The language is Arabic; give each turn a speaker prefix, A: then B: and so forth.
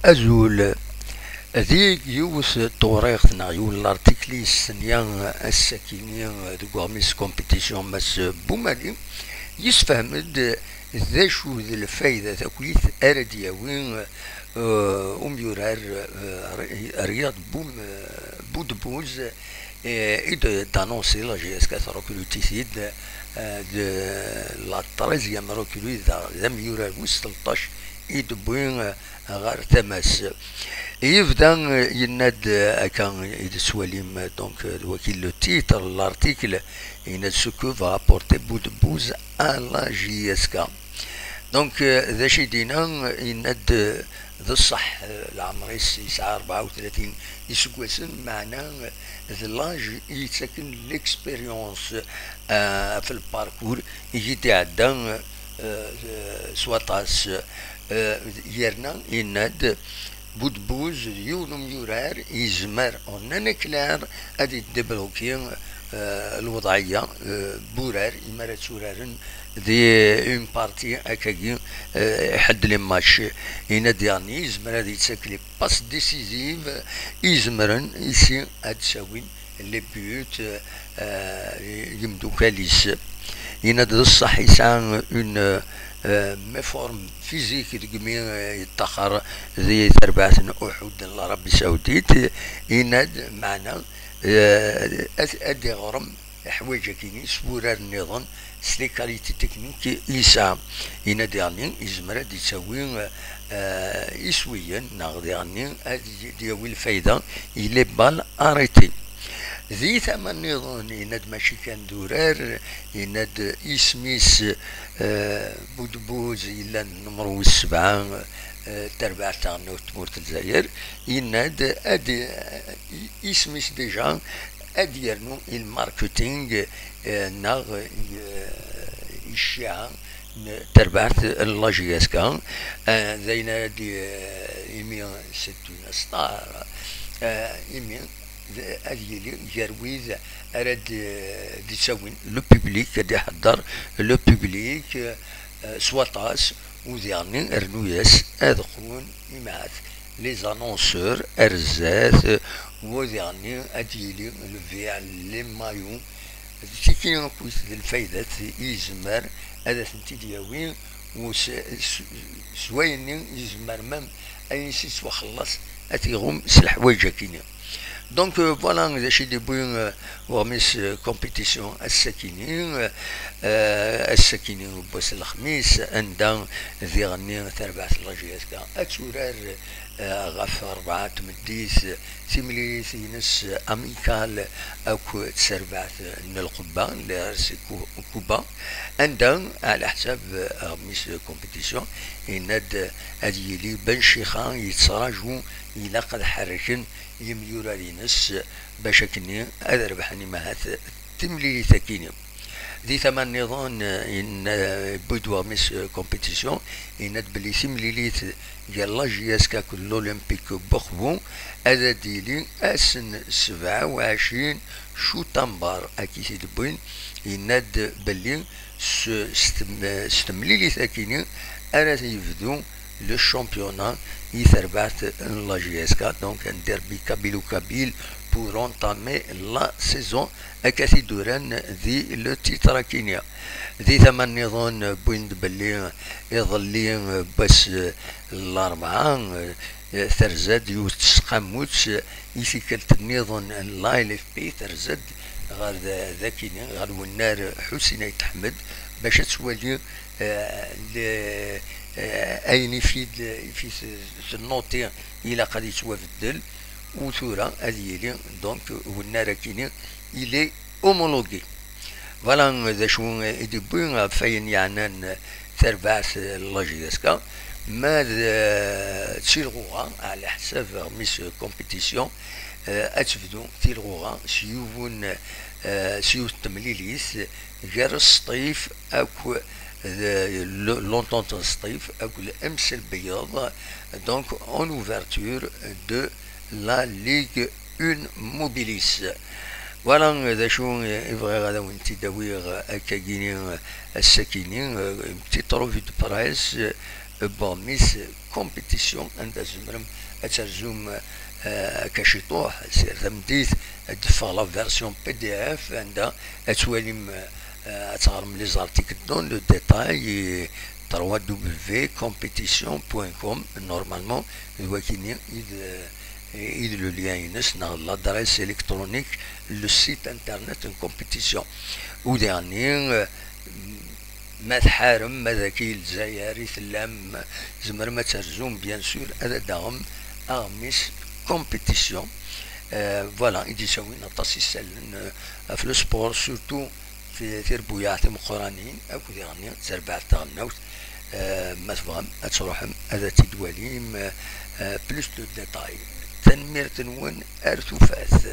A: أزول ذيك يوث طوريقنا يول لارتيكليس نيان السكينين دوغاميس كومبيتيسيون مس بومالي يسفهم ذا شو ذا الفايدة تاكليث أرديا وين يورار رياض بوم بود بوز إذا دانونسي لا جي اس 4 كيلوتيسيد de la 13e ركلوية ذا يورار وس 13 إذا بوين غار تماس يبدا يناد كان يدسواليم دونك وكيل لو تيتر لارتيكل يناد سكو فا ابورتي بود بوز à la JSK دونك ذا شي دينا يناد ذا الصح العمريس يسعى 34 يسكوسن معنا ذا لاج يتسكن ليكسبيريونس في الباركور يجي تعدى سواتاس يرنا يناد بودبوز يونم يورار يزمر اوننا كلار ادي دبلوكي الوضعيه بورار يمارس سورارن دي اون بارتي اكاكي حد لي ماتش يناد يعني يزمر هادي تسكلي باس ديسيزيف يزمرن يسي هاد ساوين لي بيوت يمدو كاليس يناد الصح يسعى اون مفورم فيزيك دقمي يتخر ذي تربعة أحد العربي السعودية يناد معنا أدي غرم حوايج كيني سبورار النظام سليكاليتي تكنيك يسعى يناد يعني يزمر دي تسوي يسويا ناخذ يعني ديوي الفايدة إلي بال أريتي ذي ثمن نظام يناد ماشي كان دورار يناد اسميس بودبوز إلا نمرو 7 تربع تاع نوت الجزائر يناد أدي اسميس ديجا أدي يرنو الماركتينغ ناغ الشيعة تربعت اللاجياسكا زينا دي إيميان ستون ستار إيميان هذه جارويز أراد تسوين لو بوبليك كاد يحضر لو بوبليك سواتاس وذيعني رنوياس أدخلون يمعث لي زانونسور أرزات وذيعني أديلي الفيع لي مايو تيكين كويس الفايدة يزمر هذا سنتي دياوين سوين يزمر مام أي سيس وخلص أتيغم سلحوايجا كينيا دونك فوالا ذا شي دي بوين وغميس كومبيتيسيون السكينين بوس الخميس عندها ذي غني تربعة لاجياسكا أتورار غف 4 تمديس سيميليس ينس أميكال أو تسربعة القبة لرسي كوبا عندها على حساب غميس كومبيتيسيون يناد هذه لي بن شيخان يتصراجو إلا قد حركن يميورا لينس باش كني هذا ربحني مهات تملي ثكيني ذي ثمان نظام ان بودوا مس كومبيتيسيون ان بلي سيمليليت ديال لا جي اس كا كل اولمبيك بخبو هذا ديلي اسن 27 شوتمبر اكي سيد بوين يناد بلي ستمليلي ثكيني انا يفدو لو شامبيونات يثربات لا جي اس كا دونك ان ديربي كابيلو كابيل pour entamer la saison أكاثي دوران ذي لو تيترا كينيا ذي ثمان نظام بوين بلي يظلي بس الأربعة ثرزاد يوتسقاموتس يثيكلت النظام لايل اف بي ثرزاد غير ذا كينيا غير والنار حسين يتحمد باش تولي أين في النوتي إلى قد يتوافدل وثورة هذه دونك والنار كيني إلي أومولوجي فوالا ذا شو يدبون فين يعني تربعث لاجياسكا ما تسيلغوغا على حساب ميس كومبيتيسيون أتفدو تيلغوغا سيوفون سيوف تمليليس غير الصيف أكو لونتونت الصيف أكو الأمس البياض دونك أون أوفرتور دو لا ليغ اون موبيليس فوالا ذا شو يبغي غادا وانت داويغ اكاكيني الساكيني تيترو في بريس بوميس كومبيتيسيون عند زمرم اترجم كشطوح سير ثمديت دفع لا فيرسيون بي دي اف عندها اتواليم اتغرم لي زارتيكل دون لو ديتاي www.competition.com normalement الوكيني إذ le lien ينس l'adresse électronique le site internet une compétition وداني ما تحارم ما ذاكي الجزائري ثلام زمر ما ترجم بيان سور هذا داهم اغميس كومبيتيسيون فوالا يدي سوين اطاسي سالن في السبور سورتو في تربويات مقرانين اكو يعني تربع تغنوت ما تفهم تروحم هذا تدواليم بلوس دو ديتاي تنمير تنون ارتو فاث